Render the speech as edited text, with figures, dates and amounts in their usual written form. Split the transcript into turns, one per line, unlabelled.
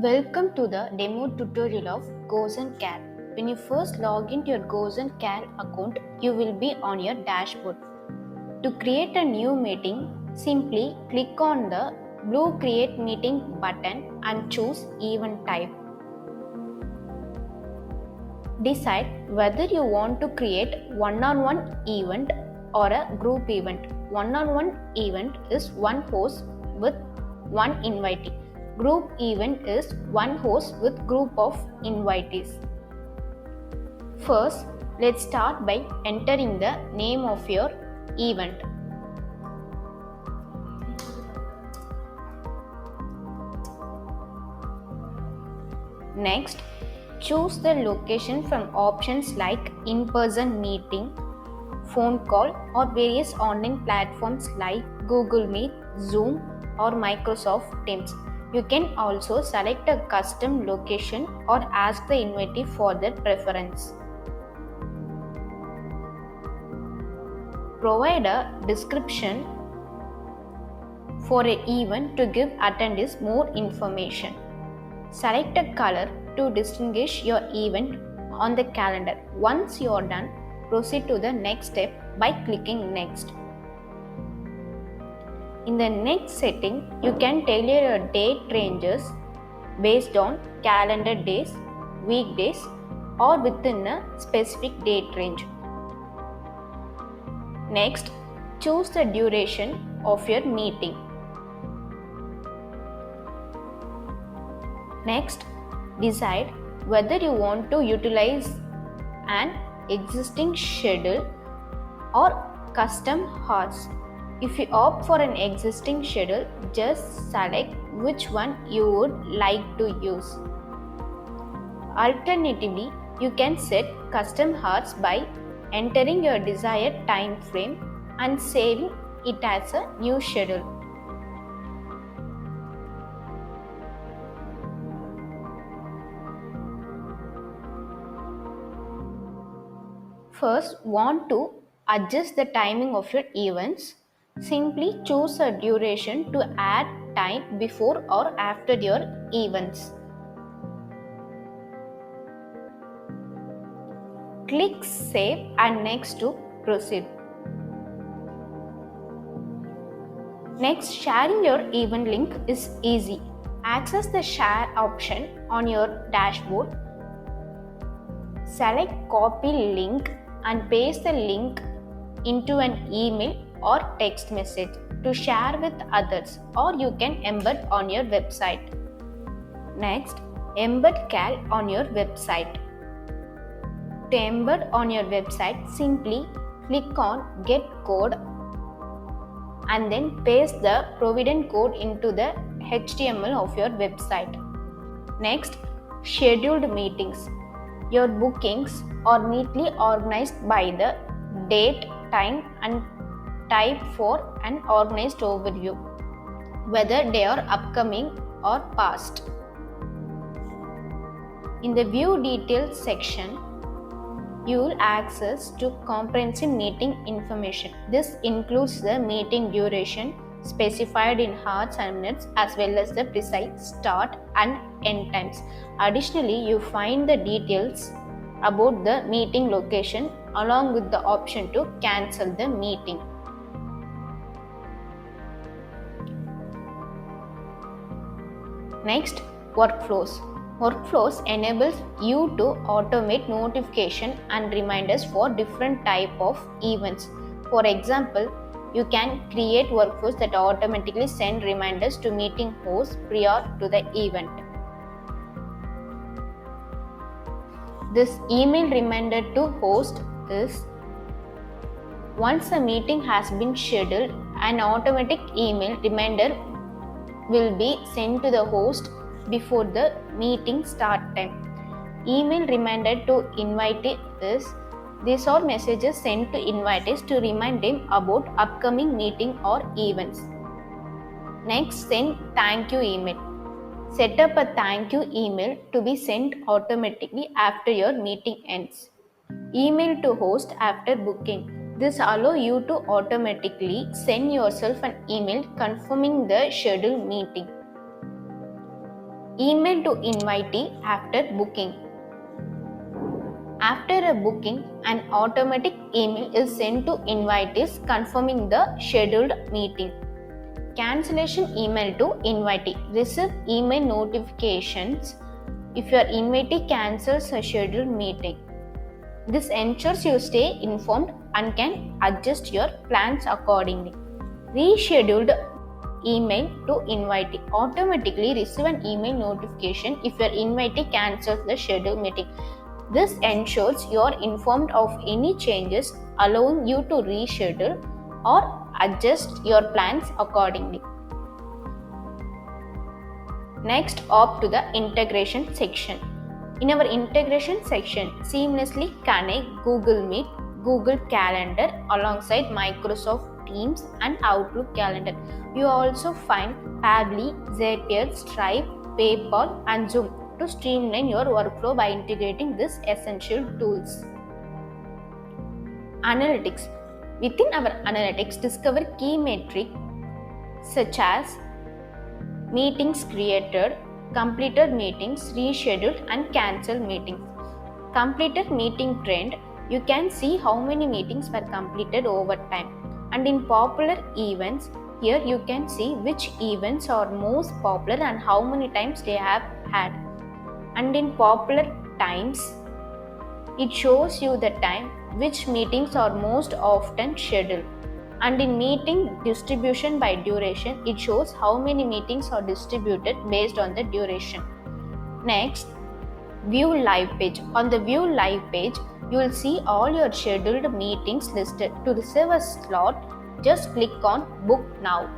Welcome to the demo tutorial of GoZen Care. When you first log into your GoZen Care account, you will be on your dashboard. To create a new meeting, simply click on the blue Create Meeting button and choose Event Type. Decide whether you want to create one-on-one event or a group event. One-on-one event is one host with one invitee. Group event is one host with group of invitees. First, let's start by entering the name of your event. Next, choose the location from options like in-person meeting, phone call, or various online platforms like Google Meet, Zoom, or Microsoft Teams. You can also select a custom location or ask the invitee for their preference. Provide a description for an event to give attendees more information. Select a color to distinguish your event on the calendar. Once you are done, proceed to the next step by clicking Next. In the next setting, you can tailor your date ranges based on calendar days, weekdays, or within a specific date range. Next, choose the duration of your meeting. Next, decide whether you want to utilize an existing schedule or custom hours. If you opt for an existing schedule, just select which one you would like to use. Alternatively, you can set custom hours by entering your desired time frame and saving it as a new schedule. First, want to adjust the timing of your events? Simply choose a duration to add time before or after your events. Click Save and Next to proceed. Next, sharing your event link is easy. Access the Share option on your dashboard. Select Copy Link and paste the link into an email or text message to share with others, or you can embed on your website. Next, embed Cal on your website. To embed on your website, simply click on Get Code and then paste the provided code into the HTML of your website. Next, scheduled meetings. Your bookings are neatly organized by the date, time, and type for an organized overview, whether they are upcoming or past. In the View Details section, you will access to comprehensive meeting information. This includes the meeting duration specified in hours and minutes, as well as the precise start and end times. Additionally, you find the details about the meeting location along with the option to cancel the meeting. Next, workflows. Workflows enables you to automate notification and reminders for different type of events. For example, you can create workflows that automatically send reminders to meeting hosts prior to the event. This email reminder to host is once a meeting has been scheduled, an automatic email reminder will be sent to the host before the meeting start time. Email reminder to invitee is these are messages sent to invitees to remind them about upcoming meeting or events. Next, send thank you email. Set up a thank you email to be sent automatically after your meeting ends. Email to host after booking. This allows you to automatically send yourself an email confirming the scheduled meeting. Email to invitee after booking. After a booking, an automatic email is sent to invitees confirming the scheduled meeting. Cancellation email to invitee. Receive email notifications if your invitee cancels a scheduled meeting. This ensures you stay informed and can adjust your plans accordingly. Rescheduled email to invitee. Automatically receive an email notification if your invitee cancels the scheduled meeting. This ensures you are informed of any changes, allowing you to reschedule or adjust your plans accordingly. Next, opt to the integration section. In our integration section, seamlessly connect Google Meet, Google Calendar alongside Microsoft Teams and Outlook Calendar. You also find Pabbly, Zapier, Stripe, PayPal and Zoom to streamline your workflow by integrating these essential tools. Analytics. Within our analytics, discover key metrics such as meetings created, completed meetings, rescheduled and cancelled meetings. Completed meeting trend, you can see how many meetings were completed over time. And in popular events, here you can see which events are most popular and how many times they have had. And in popular times, it shows you the time which meetings are most often scheduled. And in meeting distribution by duration, it shows how many meetings are distributed based on the duration. Next, view live page. On the view live page, you will see all your scheduled meetings listed. To reserve a slot, just click on book now.